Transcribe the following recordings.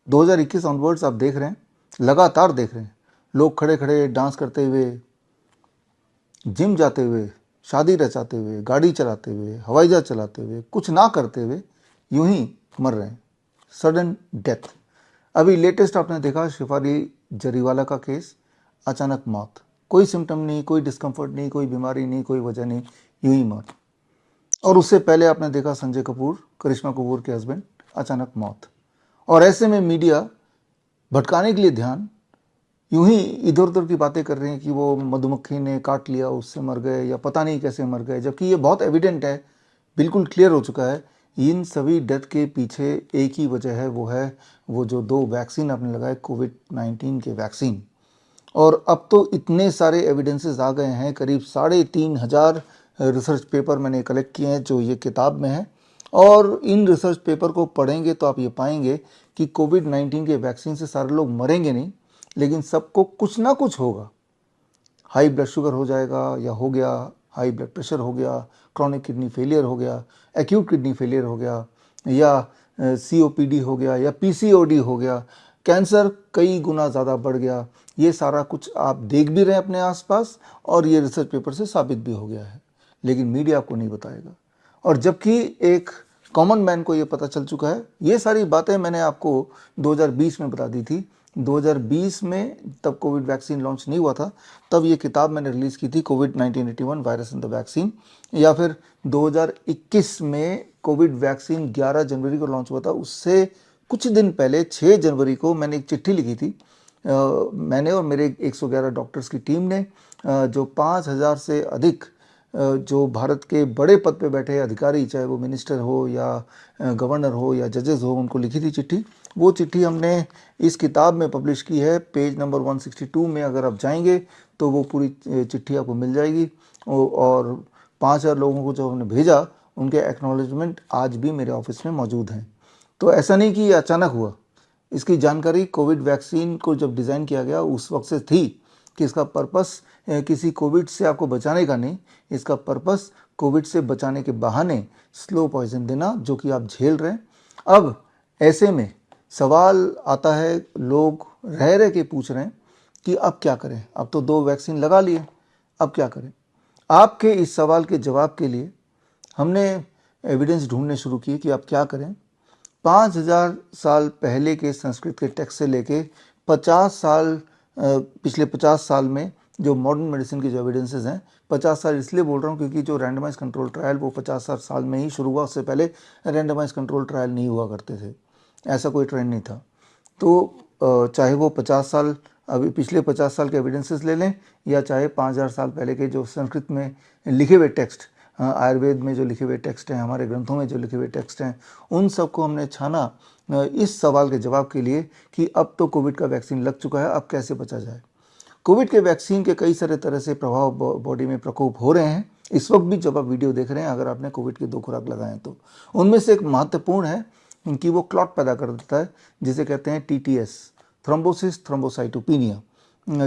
2021 onwards आप देख रहे हैं, लगातार देख रहे हैं, लोग खड़े खड़े डांस करते हुए, जिम जाते हुए, शादी रचाते हुए, गाड़ी चलाते हुए, हवाई जहाज चलाते हुए, कुछ ना करते हुए यूं ही मर रहे हैं, सडन डेथ। अभी लेटेस्ट आपने देखा शिफाली जरीवाला का केस, अचानक मौत, कोई सिम्टम नहीं, कोई डिस्कम्फर्ट नहीं, कोई बीमारी नहीं, कोई वजह नहीं, यूं ही मौत। और उससे पहले आपने देखा संजय कपूर, करिश्मा कपूर के हस्बैंड, अचानक मौत। और ऐसे में मीडिया भटकाने के लिए ध्यान यूं ही इधर उधर की बातें कर रहे हैं कि वो मधुमक्खी ने काट लिया उससे मर गए या पता नहीं कैसे मर गए, जबकि ये बहुत एविडेंट है, बिल्कुल क्लियर हो चुका है। इन सभी डेथ के पीछे एक ही वजह है, वो जो 2 वैक्सीन आपने लगाए, कोविड-19 के वैक्सीन। और अब तो इतने सारे एविडेंसेस आ गए हैं, करीब 3,500 रिसर्च पेपर मैंने कलेक्ट किए हैं जो ये किताब में है। और इन रिसर्च पेपर को पढ़ेंगे तो आप ये पाएंगे कि कोविड-19 के वैक्सीन से सारे लोग मरेंगे नहीं, लेकिन सबको कुछ ना कुछ होगा। हाई ब्लड शुगर हो जाएगा या हो गया, हाई ब्लड प्रेशर हो गया, क्रॉनिक किडनी फेलियर हो गया, एक्यूट किडनी फेलियर हो गया, या COPD हो गया, या PCOD हो गया, कैंसर कई गुना ज़्यादा बढ़ गया। ये सारा कुछ आप देख भी रहे हैं अपने आसपास और ये रिसर्च पेपर से साबित भी हो गया है, लेकिन मीडिया आपको नहीं बताएगा। और जबकि एक कॉमन मैन को ये पता चल चुका है। ये सारी बातें मैंने आपको 2020 में बता दी थी। 2020 में तब कोविड वैक्सीन लॉन्च नहीं हुआ था, तब ये किताब मैंने रिलीज़ की थी, कोविड-1981 वायरस एंड द वैक्सीन। या फिर 2021 में कोविड वैक्सीन 11 जनवरी को लॉन्च हुआ था, उससे कुछ दिन पहले 6 जनवरी को मैंने एक चिट्ठी लिखी थी। मैंने और मेरे 111 डॉक्टर्स की टीम ने, जो 5,000 से अधिक जो भारत के बड़े पद पे बैठे अधिकारी, चाहे वो मिनिस्टर हो या गवर्नर हो या जजेस हो, उनको लिखी थी चिट्ठी। वो चिट्ठी हमने इस किताब में पब्लिश की है। पेज नंबर 162 में अगर आप जाएंगे तो वो पूरी चिट्ठी आपको मिल जाएगी। और 5,000 लोगों को जो हमने भेजा, उनके एक्नॉलेजमेंट आज भी मेरे ऑफिस में मौजूद हैं। तो ऐसा नहीं कि ये अचानक हुआ, इसकी जानकारी कोविड वैक्सीन को जब डिज़ाइन किया गया उस वक्त से थी कि इसका पर्पस किसी कोविड से आपको बचाने का नहीं, इसका पर्पस कोविड से बचाने के बहाने स्लो पॉइजन देना, जो कि आप झेल रहे हैं। अब ऐसे में सवाल आता है, लोग रह रह के पूछ रहे हैं कि अब क्या करें, अब तो 2 वैक्सीन लगा लिए, अब क्या करें। आपके इस सवाल के जवाब के लिए हमने एविडेंस ढूंढने शुरू किए कि आप क्या करें। 5,000 साल पहले के संस्कृत के टेक्स्ट से लेके 50 साल, पिछले 50 साल में जो मॉडर्न मेडिसिन की जो एविडेंसेस हैं, 50 साल इसलिए बोल रहा हूँ क्योंकि जो रैंडमाइज कंट्रोल ट्रायल वो 50 साल में ही शुरू हुआ, उससे पहले रैंडमाइज कंट्रोल ट्रायल नहीं हुआ करते थे, ऐसा कोई ट्रेंड नहीं था। तो चाहे वो 50 साल, अभी पिछले 50 साल के एविडेंसेस ले लें, या चाहे 5,000 साल पहले के जो संस्कृत में लिखे हुए टेक्स्ट, आयुर्वेद में जो लिखे हुए टेक्स्ट हैं, हमारे ग्रंथों में जो लिखे हुए टेक्स्ट हैं, उन सबको हमने छाना इस सवाल के जवाब के लिए कि अब तो कोविड का वैक्सीन लग चुका है, अब कैसे बचा जाए। कोविड के वैक्सीन के कई सारे तरह से प्रभाव बॉडी में प्रकोप हो रहे हैं इस वक्त भी, जब आप वीडियो देख रहे हैं, अगर आपने कोविड की 2 खुराक लगाएं तो। उनमें से एक महत्वपूर्ण है कि वो क्लॉट पैदा कर देता है, जिसे कहते हैं TTS, थ्रोम्बोसिस थ्रोम्बोसाइटोपिनिया,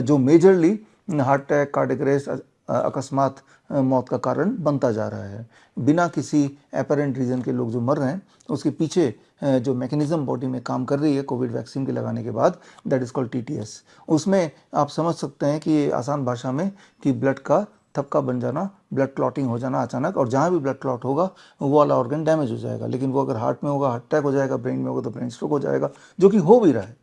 जो majorly heart attack, cardiac arrest, अकस्मात मौत का कारण बनता जा रहा है। बिना किसी एपरेंट रीज़न के लोग जो मर रहे हैं, उसके पीछे जो मैकेनिज्म बॉडी में काम कर रही है कोविड वैक्सीन के लगाने के बाद, दैट इज़ कॉल्ड TTS। उसमें आप समझ सकते हैं कि आसान भाषा में कि ब्लड का थपका बन जाना, ब्लड क्लॉटिंग हो जाना अचानक, और जहाँ भी ब्लड क्लॉट होगा वो वाला ऑर्गन डैमेज हो जाएगा। लेकिन वो अगर हार्ट में होगा हार्ट अटैक हो जाएगा, ब्रेन में होगा तो ब्रेन स्ट्रोक हो जाएगा, जो कि हो भी रहा है,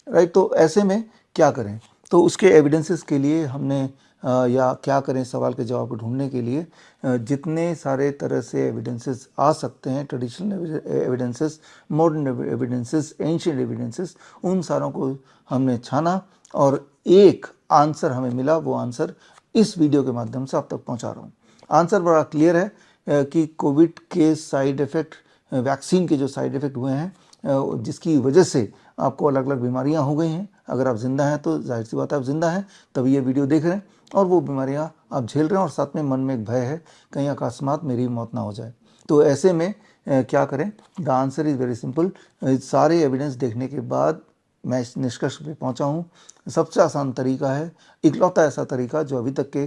राइट। तो ऐसे में क्या करें, तो उसके एविडेंसेस के लिए हमने या क्या करें सवाल के जवाब को ढूंढने के लिए जितने सारे तरह से एविडेंसेस आ सकते हैं, traditional evidences, modern evidences, ancient evidences, उन सारों को हमने छाना और एक आंसर हमें मिला। वो आंसर इस वीडियो के माध्यम से आप तक पहुंचा रहा हूं। आंसर बड़ा क्लियर है कि कोविड के साइड इफ़ेक्ट, वैक्सीन के जो साइड इफ़ेक्ट हुए हैं, जिसकी वजह से आपको अलग अलग बीमारियां हो गई हैं। अगर आप जिंदा हैं तो जाहिर सी बात है आप जिंदा हैं, तभी ये वीडियो देख रहे हैं, और वो बीमारियां आप झेल रहे हैं, और साथ में मन में एक भय है कहीं अकस्मात मेरी मौत ना हो जाए। तो ऐसे में क्या करें? The answer is very simple. सारे एविडेंस देखने के बाद मैं इस निष्कर्ष पे पहुंचा हूँ, सबसे आसान तरीका है, इकलौता ऐसा तरीका जो अभी तक के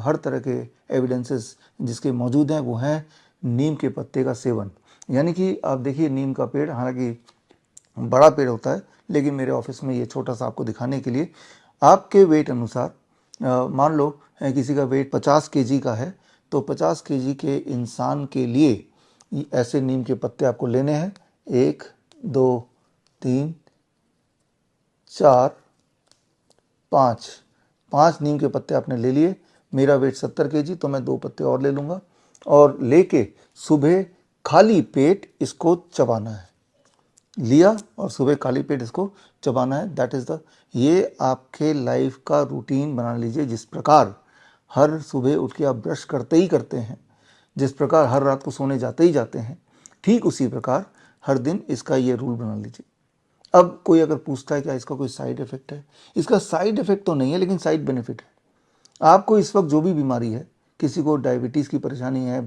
हर तरह के एविडेंसेस जिसके मौजूद हैं, वो हैं नीम के पत्ते का सेवन। यानी कि आप देखिए, नीम का पेड़, हालांकि बड़ा पेड़ होता है, लेकिन मेरे ऑफिस में ये छोटा सा आपको दिखाने के लिए आपके वेट अनुसार, मान लो किसी का वेट 50 केजी का है, तो 50 केजी के इंसान के लिए ऐसे नीम के पत्ते आपको लेने हैं। 1 2 3 4 5, 5 नीम के पत्ते आपने ले लिए। मेरा वेट 70 केजी, तो मैं 2 पत्ते और ले लूँगा और लेके सुबह खाली पेट इसको चबाना है। लिया और सुबह खाली पेट इसको चबाना है। दैट इज़ द, ये आपके लाइफ का रूटीन बना लीजिए। जिस प्रकार हर सुबह उठ के आप ब्रश करते ही करते हैं, जिस प्रकार हर रात को सोने जाते ही जाते हैं, ठीक उसी प्रकार हर दिन इसका ये रूल बना लीजिए। अब कोई अगर पूछता है क्या इसका कोई साइड इफेक्ट है, इसका साइड इफेक्ट तो नहीं है, लेकिन साइड बेनिफिट है। आपको इस वक्त जो भी बीमारी है, किसी को डायबिटीज़ की परेशानी है,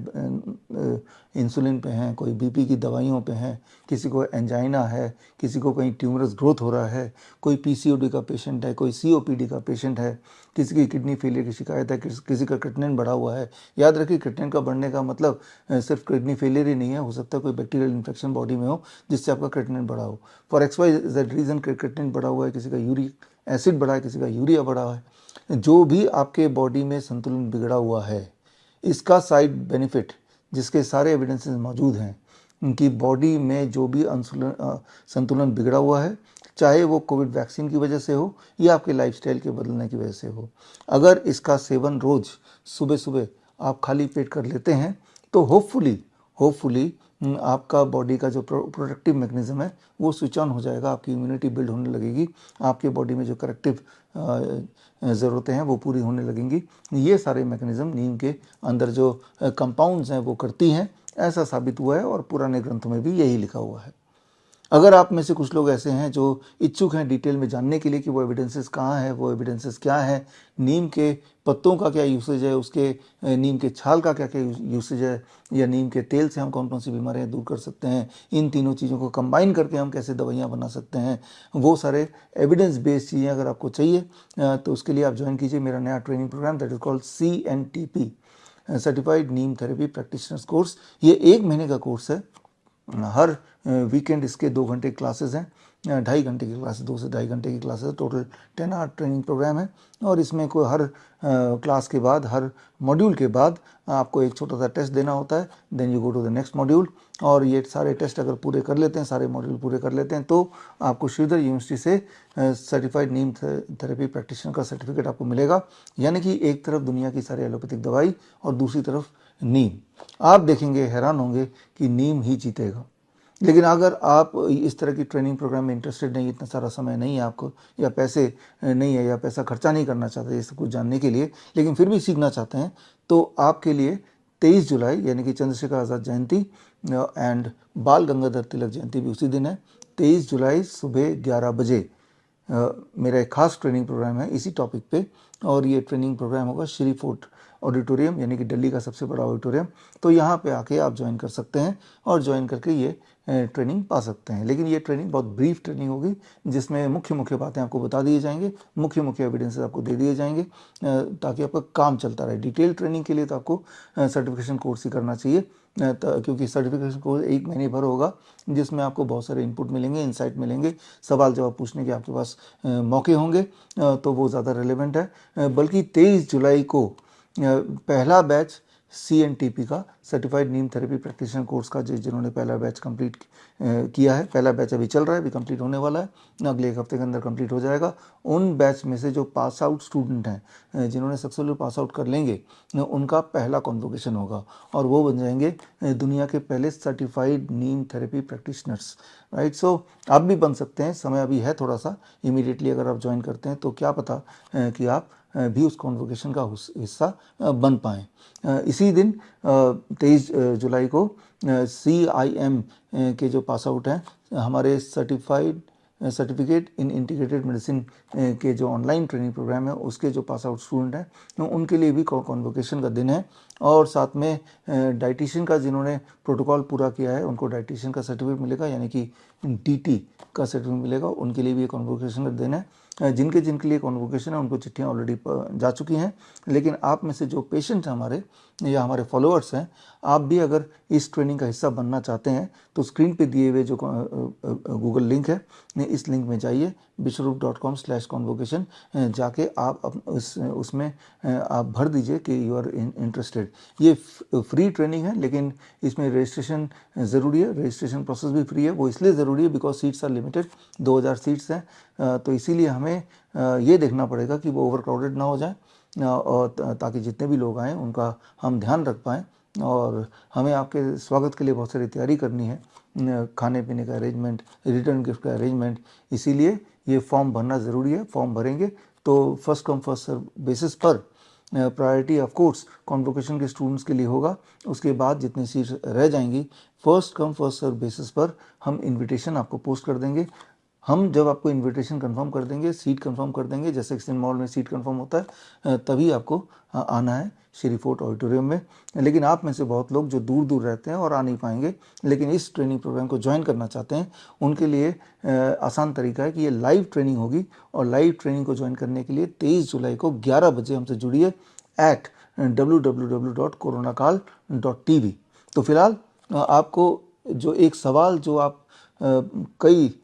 इंसुलिन पे हैं, कोई बीपी की दवाइयों पे हैं, किसी को एंजाइना है, किसी को कहीं ट्यूमरस ग्रोथ हो रहा है, कोई पीसीओडी का पेशेंट है, कोई सीओपीडी का पेशेंट है, किसी की किडनी फेलियर की शिकायत है, किसी का क्रिएटिनिन बढ़ा हुआ है। याद रखिए, क्रिएटिनिन का बढ़ने का मतलब सिर्फ किडनी फेलियर ही नहीं है, हो सकता है कोई बैक्टीरियल इन्फेक्शन बॉडी में हो जिससे आपका क्रिएटिनिन बढ़ा हो। फॉर XYZ रीज़न क्रिएटिनिन बढ़ा हुआ है, किसी का यूरिक एसिड बढ़ा है, किसी का यूरिया बढ़ा है। जो भी आपके बॉडी में संतुलन बिगड़ा हुआ है, इसका साइड बेनिफिट, जिसके सारे एविडेंसेस मौजूद हैं, उनकी बॉडी में जो भी संतुलन बिगड़ा हुआ है, चाहे वो कोविड वैक्सीन की वजह से हो या आपके लाइफस्टाइल के बदलने की वजह से हो, अगर इसका सेवन रोज सुबह सुबह आप खाली पेट कर लेते हैं, तो होपफुली आपका बॉडी का जो प्रोटेक्टिव मैकेनिज्म है वो स्विच ऑन हो जाएगा, आपकी इम्यूनिटी बिल्ड होने लगेगी, आपके बॉडी में जो करेक्टिव ज़रूरतें हैं वो पूरी होने लगेंगी। ये सारे मैकेनिज्म नीम के अंदर जो कंपाउंड्स हैं वो करती हैं, ऐसा साबित हुआ है और पुराने ग्रंथों में भी यही लिखा हुआ है। अगर आप में से कुछ लोग ऐसे हैं जो इच्छुक हैं डिटेल में जानने के लिए कि वो एविडेंसेस कहाँ है, वो एविडेंसेस क्या है, नीम के पत्तों का क्या यूसेज है, उसके नीम के छाल का क्या क्या यूसेज है, या नीम के तेल से हम कौन कौन सी बीमारियां दूर कर सकते हैं, इन तीनों चीज़ों को कंबाइन करके हम कैसे दवाइयाँ बना सकते हैं, वो सारे एविडेंस बेस्ड चीज़ें अगर आपको चाहिए तो उसके लिए आप ज्वाइन कीजिए मेरा नया training programme, that is called CNTP, certified neem therapy practitioners course. ये 1 महीने का कोर्स है। हर वीकेंड इसके 2 घंटे क्लासेस हैं, 2.5 घंटे की क्लासेस, 2 से 2.5 घंटे की classes, total 10 hour training programme है। और इसमें कोई हर क्लास के बाद, हर मॉड्यूल के बाद आपको एक छोटा सा टेस्ट देना होता है, then you go to the next module. और ये सारे टेस्ट अगर पूरे कर लेते हैं, सारे मॉड्यूल पूरे कर लेते हैं, तो आपको श्रीधर यूनिवर्सिटी से सर्टिफाइड नीम थेरेपी प्रैक्टिशनर का सर्टिफिकेट आपको मिलेगा। यानी कि एक तरफ दुनिया की सारी एलोपैथिक दवाई और दूसरी तरफ नीम। आप देखेंगे, हैरान होंगे कि नीम ही जीतेगा। लेकिन अगर आप इस तरह की ट्रेनिंग प्रोग्राम में इंटरेस्टेड नहीं, इतना सारा समय नहीं है आपको, या पैसे नहीं है, या पैसा खर्चा नहीं करना चाहते ये सब कुछ जानने के लिए, लेकिन फिर भी सीखना चाहते हैं, तो आपके लिए 23 जुलाई यानी कि चंद्रशेखर आज़ाद जयंती एंड बाल गंगाधर तिलक जयंती भी उसी दिन है। 23 जुलाई सुबह 11 बजे मेरा एक खास ट्रेनिंग प्रोग्राम है इसी टॉपिक पे, और ये ट्रेनिंग प्रोग्राम होगा श्री फोर्ट ऑडिटोरियम, यानी कि दिल्ली का सबसे बड़ा ऑडिटोरियम। तो यहाँ पे आके आप ज्वाइन कर सकते हैं और ज्वाइन करके ये ट्रेनिंग पा सकते हैं। लेकिन ये ट्रेनिंग बहुत ब्रीफ ट्रेनिंग होगी, जिसमें मुख्य बातें आपको बता दिए जाएंगे, मुख्य एविडेंसेस आपको दे दिए जाएंगे, ताकि आपका काम चलता रहे। डिटेल ट्रेनिंग के लिए तो आपको सर्टिफिकेशन कोर्स ही करना चाहिए, क्योंकि सर्टिफिकेशन कोर्स 1 महीने भर होगा, जिसमें आपको बहुत सारे इनपुट मिलेंगे, इंसाइट मिलेंगे, सवाल जवाब पूछने के आपके पास मौके होंगे, तो वो ज़्यादा रिलेवेंट है। बल्कि 23 जुलाई को पहला बैच CNTP का certified neem therapy practitioner course का, जिन्होंने पहला बैच कंप्लीट किया है, पहला बैच अभी चल रहा है, अभी कंप्लीट होने वाला है, अगले 1 हफ्ते के अंदर कंप्लीट हो जाएगा। उन बैच में से जो पास आउट स्टूडेंट हैं, जिन्होंने सक्सेसफुल पास आउट कर लेंगे, उनका पहला कॉन्वोकेशन होगा और वो बन जाएंगे दुनिया के पहले certified neem therapy practitioners, right. सो आप भी बन सकते हैं, समय अभी है थोड़ा सा, इमीडिएटली अगर आप ज्वाइन करते हैं तो क्या पता कि आप भी उस कॉन्वोकेशन का हिस्सा बन पाएँ। इसी दिन 23 जुलाई को CIM के जो पास आउट हैं, हमारे सर्टिफिकेट इन इंटीग्रेटेड मेडिसिन के जो ऑनलाइन ट्रेनिंग प्रोग्राम है, उसके जो पास आउट स्टूडेंट हैं, उनके लिए भी कॉन्वोकेशन का दिन है। और साथ में डाइटिशियन का जिन्होंने प्रोटोकॉल पूरा किया है, उनको डाइटिशियन का सर्टिफिकेट मिलेगा, यानी कि DT का सर्टिफिकेट मिलेगा, उनके लिए भी कॉन्वोकेशन का दिन है। जिनके लिए कॉन्वोकेशन है उनको चिट्ठियाँ ऑलरेडी जा चुकी हैं, लेकिन आप में से जो पेशेंट हैं हमारे, या हमारे फॉलोअर्स हैं, आप भी अगर इस ट्रेनिंग का हिस्सा बनना चाहते हैं तो स्क्रीन पे दिए हुए जो गूगल लिंक है, इस लिंक में जाइए विश्वरूप.com/convocation, जाके आप उसमें आप भर दीजिए कि यू आर इंटरेस्टेड। ये फ्री ट्रेनिंग है, लेकिन इसमें रजिस्ट्रेशन ज़रूरी है। रजिस्ट्रेशन प्रोसेस भी फ्री है। वो इसलिए ज़रूरी है because seats are limited, 2000 seats हैं। तो इसीलिए हमें ये देखना पड़ेगा कि वो ओवर क्राउडेड ना हो जाए, और ताकि जितने भी लोग आएँ उनका हम ध्यान रख पाएँ। और हमें आपके स्वागत के लिए बहुत सारी तैयारी करनी है, खाने पीने का अरेंजमेंट, रिटर्न गिफ्ट का अरेंजमेंट। इसीलिए ये फॉर्म भरना ज़रूरी है। फॉर्म भरेंगे तो first come first serve basis पर प्रायोरिटी ऑफ कोर्स कॉन्वोकेशन के स्टूडेंट्स के लिए होगा। उसके बाद जितनी सीट्स रह जाएंगी first come first serve basis पर हम इनविटेशन आपको पोस्ट कर देंगे। हम जब आपको इनविटेशन कंफर्म कर देंगे, सीट कंफर्म कर देंगे, जैसे एक्सचेंज मॉल में सीट कंफर्म होता है, तभी आपको आना है श्री फोर्ट ऑडिटोरियम में। लेकिन आप में से बहुत लोग जो दूर दूर रहते हैं और आ नहीं पाएंगे, लेकिन इस ट्रेनिंग प्रोग्राम को ज्वाइन करना चाहते हैं, उनके लिए आसान तरीका है कि ये लाइव ट्रेनिंग होगी। और लाइव ट्रेनिंग को ज्वाइन करने के लिए 23 जुलाई को 11 बजे हमसे जुड़िए at www.coronakal.tv। तो फिलहाल आपको जो एक सवाल जो आप कई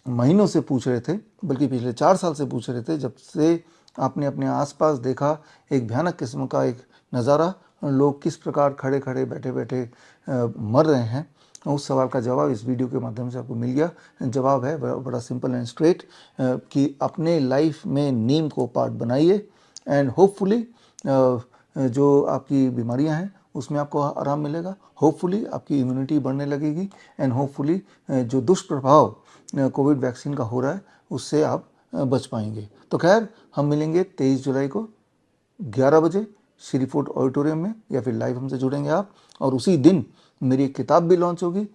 महीनों से पूछ रहे थे, बल्कि पिछले 4 साल से पूछ रहे थे, जब से आपने अपने आसपास देखा एक भयानक किस्म का एक नज़ारा, लोग किस प्रकार खड़े खड़े बैठे बैठे मर रहे हैं, उस सवाल का जवाब इस वीडियो के माध्यम से आपको मिल गया। जवाब है बड़ा सिंपल एंड स्ट्रेट, कि अपने लाइफ में नीम को पार्ट बनाइए, एंड होपफुली जो आपकी बीमारियां हैं उसमें आपको आराम मिलेगा। होपफुली आपकी इम्यूनिटी बढ़ने लगेगी, एंड होपफुली जो दुष्प्रभाव कोविड वैक्सीन का हो रहा है उससे आप बच पाएंगे। तो खैर, हम मिलेंगे 23 जुलाई को 11 बजे श्री फोर्ट ऑडिटोरियम में, या फिर लाइव हमसे जुड़ेंगे आप। और उसी दिन मेरी एक किताब भी लॉन्च होगी।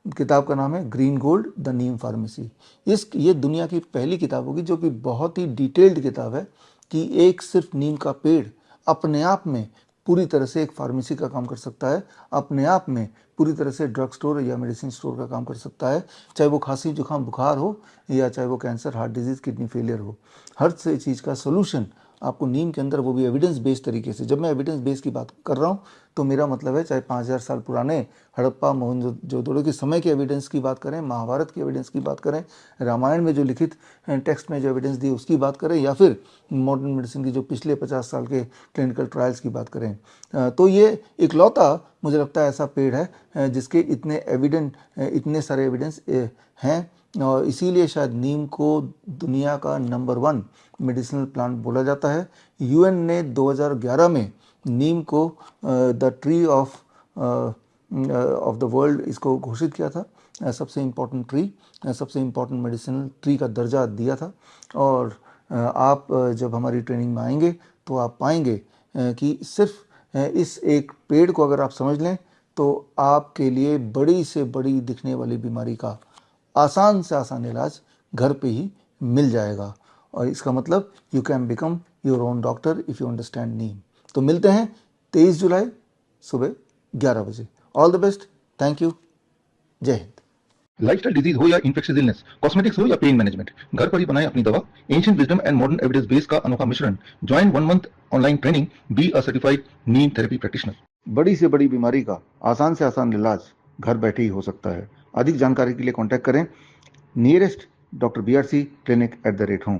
किताब का नाम है green gold the Neem pharmacy. ये दुनिया की पहली किताब होगी जो कि बहुत ही डिटेल्ड किताब है, कि एक सिर्फ नीम का पेड़ अपने आप में पूरी तरह से एक फार्मेसी का काम कर सकता है, अपने आप में पूरी तरह से ड्रग स्टोर या मेडिसिन स्टोर का काम कर सकता है। चाहे वो खांसी जुकाम बुखार हो, या चाहे वो cancer, heart disease, kidney failure हो, हर से चीज़ का सोल्यूशन आपको नीम के अंदर, वो भी एविडेंस बेस्ड तरीके से। जब मैं एविडेंस बेस्ड की बात कर रहा हूँ तो मेरा मतलब है चाहे 5000 साल पुराने हड़प्पा मोहनजोदड़ो के समय के एविडेंस की बात करें, महाभारत की एविडेंस की बात करें, रामायण में जो लिखित टेक्स्ट में जो एविडेंस दी उसकी बात करें, या फिर मॉडर्न मेडिसिन की जो पिछले 50 साल के क्लिनिकल ट्रायल्स की बात करें, तो ये इकलौता मुझे लगता है ऐसा पेड़ है जिसके इतने सारे एविडेंस हैं। और इसीलिए शायद नीम को दुनिया का नंबर 1 मेडिसिनल प्लांट बोला जाता है। यूएन ने 2011 में नीम को the tree of the world इसको घोषित किया था, सबसे इम्पोर्टेंट ट्री, सबसे इम्पोर्टेंट मेडिसिनल ट्री का दर्जा दिया था। और आप जब हमारी ट्रेनिंग में आएंगे तो आप पाएंगे कि सिर्फ इस एक पेड़ को अगर आप समझ लें तो आपके लिए बड़ी से बड़ी दिखने वाली बीमारी का आसान से आसान इलाज घर पे ही मिल जाएगा। और इसका मतलब you can become your own doctor if you understand neem. तो मिलते हैं 23 जुलाई सुबह 11 बजे। All the best, thank you, Jai Hind. Lifestyle disease हो या इन्फेक्शियस इलनेस, कॉस्मेटिक्स हो या पेन मैनेजमेंट, घर पर ही बनाएं अपनी दवा। Ancient wisdom and modern evidence base का अनोखा मिश्रण। Join 1 month online training, be a certified neem therapy practitioner. बड़ी से बड़ी बीमारी का आसान से आसान इलाज घर बैठे ही हो सकता है। अधिक जानकारी के लिए कॉन्टैक्ट करें nearest doctor BRC clinic @home।